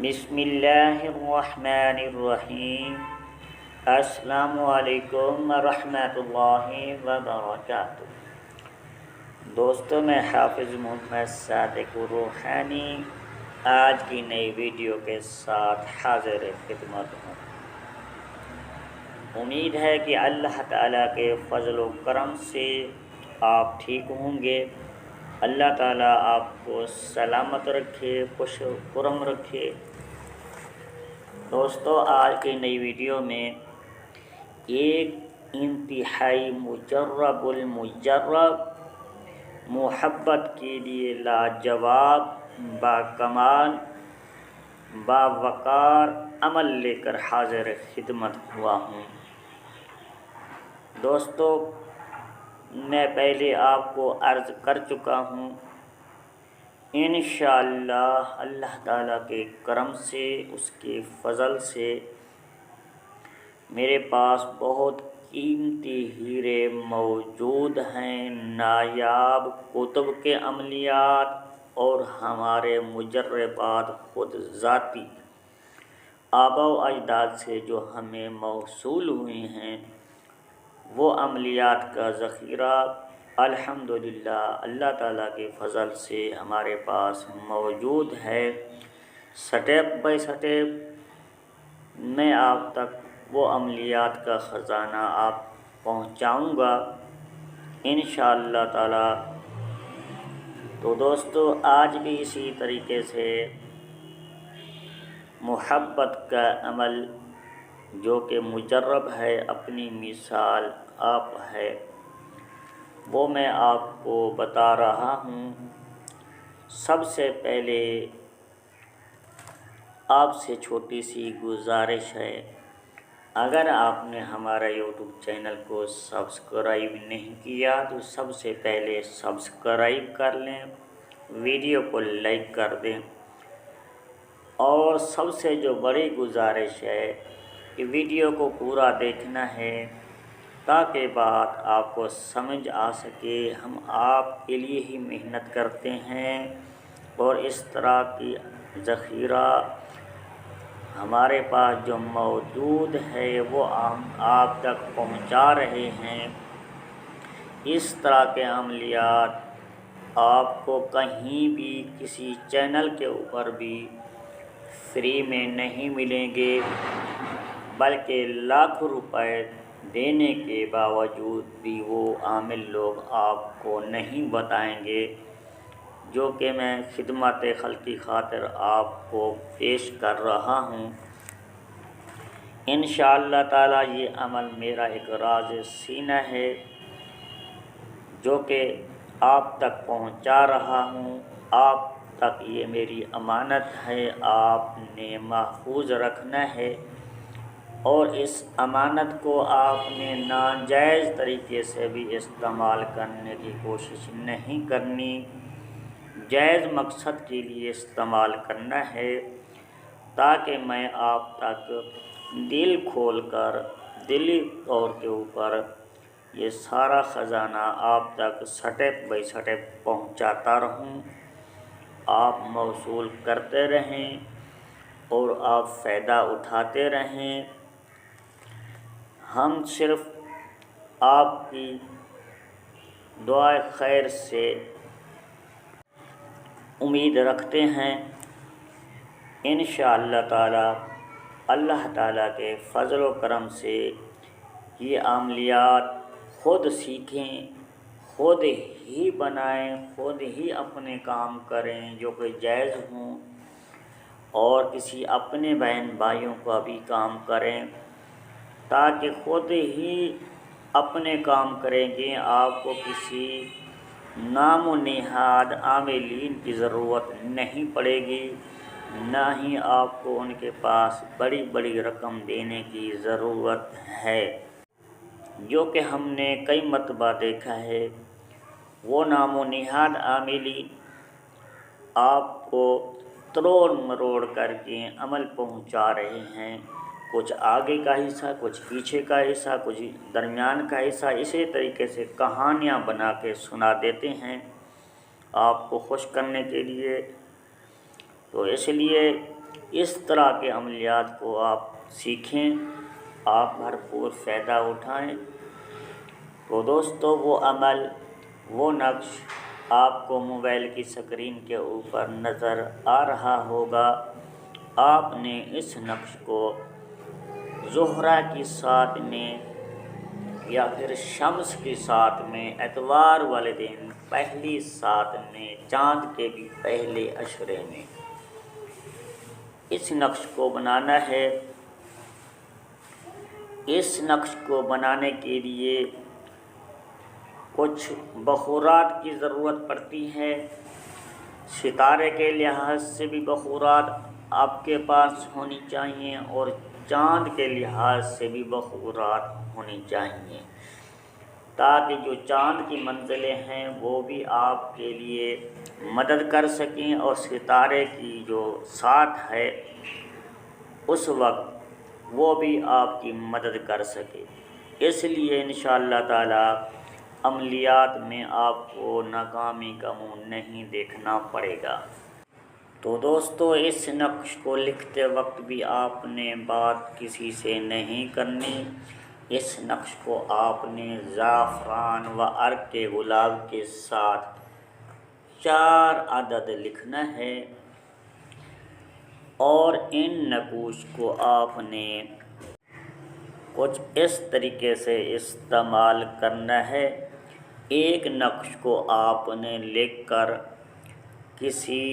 بسم اللہ الرحمن الرحیم۔ السلام علیکم ورحمۃ اللہ وبرکاتہ۔ دوستوں، میں حافظ محمد صادق روحانی آج کی نئی ویڈیو کے ساتھ حاضر خدمت ہوں۔ امید ہے کہ اللہ تعالیٰ کے فضل و کرم سے آپ ٹھیک ہوں گے۔ اللہ تعالیٰ آپ کو سلامت رکھے، خوش و خرم رکھے۔ دوستو، آج کی نئی ویڈیو میں ایک انتہائی مجرب المجرب محبت کے لیے لاجواب، باکمال، باوقار عمل لے کر حاضر خدمت ہوا ہوں۔ دوستو، میں پہلے آپ کو عرض کر چکا ہوں، انشاءاللہ اللہ تعالیٰ کے کرم سے، اس کے فضل سے میرے پاس بہت قیمتی ہیرے موجود ہیں، نایاب کتب کے عملیات اور ہمارے مجربات خود ذاتی آباء و اجداد سے جو ہمیں موصول ہوئے ہیں، وہ عملیات کا ذخیرہ الحمدللہ اللہ تعالیٰ کے فضل سے ہمارے پاس موجود ہے۔ سٹیپ بائی سٹیپ میں آپ تک وہ عملیات کا خزانہ آپ پہنچاؤں گا انشاءاللہ تعالیٰ۔ تو دوستو، آج بھی اسی طریقے سے محبت کا عمل جو کہ مجرب ہے، اپنی مثال آپ ہے، وہ میں آپ کو بتا رہا ہوں۔ سب سے پہلے آپ سے چھوٹی سی گزارش ہے، اگر آپ نے ہمارا یوٹیوب چینل کو سبسکرائب نہیں کیا تو سب سے پہلے سبسکرائب کر لیں، ویڈیو کو لائک کر دیں، اور سب سے جو بڑی گزارش ہے کہ ویڈیو کو پورا دیکھنا ہے تاکہ بات آپ کو سمجھ آ سکے۔ ہم آپ کے لیے ہی محنت کرتے ہیں اور اس طرح کی ذخیرہ ہمارے پاس جو موجود ہے وہ ہم آپ تک پہنچا رہے ہیں۔ اس طرح کے عملیات آپ کو کہیں بھی کسی چینل کے اوپر بھی فری میں نہیں ملیں گے، بلکہ لاکھوں روپے دینے کے باوجود بھی وہ عامل لوگ آپ کو نہیں بتائیں گے، جو کہ میں خدمت خلقی خاطر آپ کو پیش کر رہا ہوں۔ انشاءاللہ تعالیٰ یہ عمل میرا ایک راز سینہ ہے جو کہ آپ تک پہنچا رہا ہوں۔ آپ تک یہ میری امانت ہے، آپ نے محفوظ رکھنا ہے، اور اس امانت کو آپ نے ناجائز طریقے سے بھی استعمال کرنے کی کوشش نہیں کرنی، جائز مقصد کے لیے استعمال کرنا ہے، تاکہ میں آپ تک دل کھول کر، دلی طور کے اوپر یہ سارا خزانہ آپ تک سٹیپ بائی سٹیپ پہنچاتا رہوں، آپ موصول کرتے رہیں اور آپ فائدہ اٹھاتے رہیں۔ ہم صرف آپ کی دعائے خیر سے امید رکھتے ہیں۔ انشاءاللہ تعالیٰ اللہ تعالیٰ کے فضل و کرم سے یہ عملیات خود سیکھیں، خود ہی بنائیں، خود ہی اپنے کام کریں جو کہ جائز ہوں، اور کسی اپنے بہن بھائیوں کا بھی کام کریں، تاکہ خود ہی اپنے کام کریں گے، آپ کو کسی نام و نہاد عاملین کی ضرورت نہیں پڑے گی، نہ ہی آپ کو ان کے پاس بڑی بڑی رقم دینے کی ضرورت ہے۔ جو کہ ہم نے کئی مرتبہ دیکھا ہے، وہ نام و نہاد عاملین آپ کو تروڑ مروڑ کر کے عمل پہنچا رہے ہیں، کچھ آگے کا حصہ، کچھ پیچھے کا حصہ، کچھ درمیان کا حصہ، اسی طریقے سے کہانیاں بنا کے سنا دیتے ہیں آپ کو خوش کرنے کے لیے۔ تو اس لیے اس طرح کے عملیات کو آپ سیکھیں، آپ بھرپور فائدہ اٹھائیں۔ تو دوستو وہ عمل، وہ نقش آپ کو موبائل کی اسکرین کے اوپر نظر آ رہا ہوگا۔ آپ نے اس نقش کو زہرہ کی ساتھ میں یا پھر شمس کی ساتھ میں، اتوار والے دن پہلی ساتھ میں، چاند کے بھی پہلے عشرے میں اس نقش کو بنانا ہے۔ اس نقش کو بنانے کے لیے کچھ بخورات کی ضرورت پڑتی ہے۔ ستارے کے لحاظ سے بھی بخورات آپ کے پاس ہونی چاہیے اور چاند کے لحاظ سے بھی بخورات ہونی چاہیے، تاکہ جو چاند کی منزلیں ہیں وہ بھی آپ کے لیے مدد کر سکیں اور ستارے کی جو ساتھ ہے اس وقت وہ بھی آپ کی مدد کر سکے۔ اس لیے انشاءاللہ تعالی عملیات میں آپ کو ناکامی کا منہ نہیں دیکھنا پڑے گا۔ تو دوستو اس نقش کو لکھتے وقت بھی آپ نے بات کسی سے نہیں کرنی۔ اس نقش کو آپ نے زعفران و عرق گلاب کے ساتھ 4 عدد لکھنا ہے اور ان نقوش کو آپ نے کچھ اس طریقے سے استعمال کرنا ہے۔ ایک نقش کو آپ نے لکھ کر کسی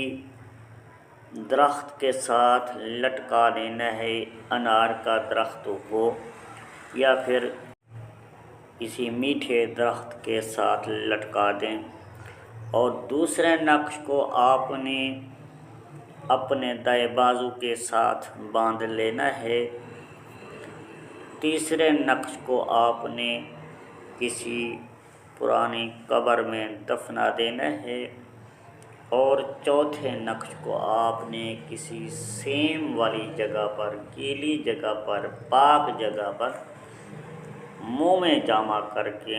درخت کے ساتھ لٹکا دینا ہے، انار کا درخت ہو یا پھر کسی میٹھے درخت کے ساتھ لٹکا دیں، اور دوسرے نقش کو آپ نے اپنے دائیں بازو کے ساتھ باندھ لینا ہے۔ تیسرے نقش کو آپ نے کسی پرانی قبر میں دفنا دینا ہے، اور چوتھے نقش کو آپ نے کسی سیم والی جگہ پر، گیلی جگہ پر، پاک جگہ پر منہ میں جمع کر کے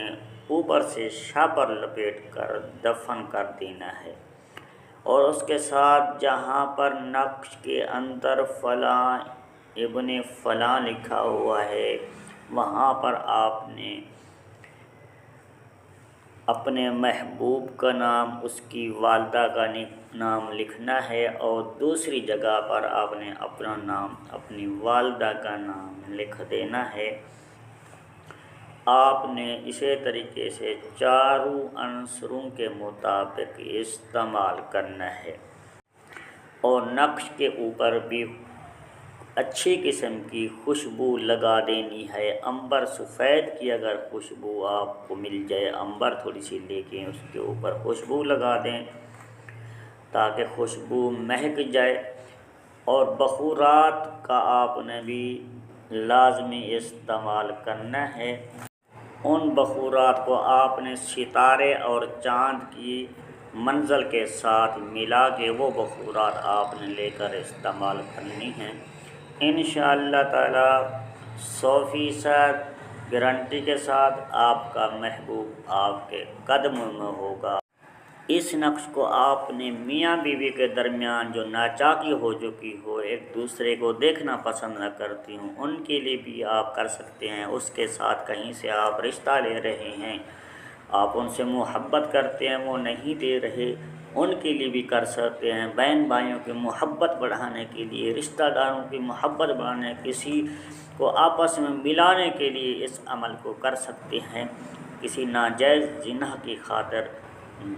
اوپر سے شاپر لپیٹ کر دفن کر دینا ہے، اور اس کے ساتھ جہاں پر نقش کے اندر فلاں ابن فلاں لکھا ہوا ہے وہاں پر آپ نے اپنے محبوب کا نام، اس کی والدہ کا نام لکھنا ہے، اور دوسری جگہ پر آپ نے اپنا نام، اپنی والدہ کا نام لکھ دینا ہے۔ آپ نے اسی طریقے سے چاروں عنصروں کے مطابق استعمال کرنا ہے، اور نقش کے اوپر بھی اچھی قسم کی خوشبو لگا دینی ہے۔ عنبر سفید کی اگر خوشبو آپ کو مل جائے، عنبر تھوڑی سی لے کے اس کے اوپر خوشبو لگا دیں تاکہ خوشبو مہک جائے، اور بخورات کا آپ نے بھی لازمی استعمال کرنا ہے۔ ان بخورات کو آپ نے ستارے اور چاند کی منزل کے ساتھ ملا کے وہ بخورات آپ نے لے کر استعمال کرنی ہیں۔ انشاءاللہ تعالی 100% گارنٹی کے ساتھ آپ کا محبوب آپ کے قدم میں ہوگا۔ اس نقش کو آپ نے میاں بیوی کے درمیان جو ناچاکی ہو چکی ہو، ایک دوسرے کو دیکھنا پسند نہ کرتی ہوں، ان کے لیے بھی آپ کر سکتے ہیں۔ اس کے ساتھ کہیں سے آپ رشتہ لے رہے ہیں، آپ ان سے محبت کرتے ہیں، وہ نہیں دے رہے، ان کے لیے بھی کر سکتے ہیں۔ بہن بھائیوں کی محبت بڑھانے کے لیے، رشتہ داروں کی محبت بڑھانے، کسی کو آپس میں ملانے کے لیے اس عمل کو کر سکتے ہیں۔ کسی ناجائز زنا کی خاطر،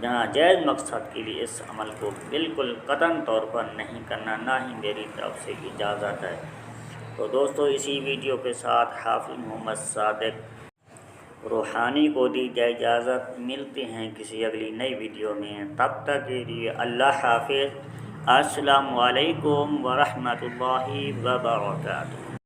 ناجائز مقصد کے لیے اس عمل کو بالکل قطعاً طور پر نہیں کرنا، نہ ہی میری طرف سے اجازت ہے۔ تو دوستو اسی ویڈیو کے ساتھ حافظ محمد صادق روحانی کو دی جائے اجازت۔ ملتے ہیں کسی اگلی نئی ویڈیو میں، تب تک کے لیے اللہ حافظ۔ السلام علیکم ورحمۃ اللہ وبرکاتہ۔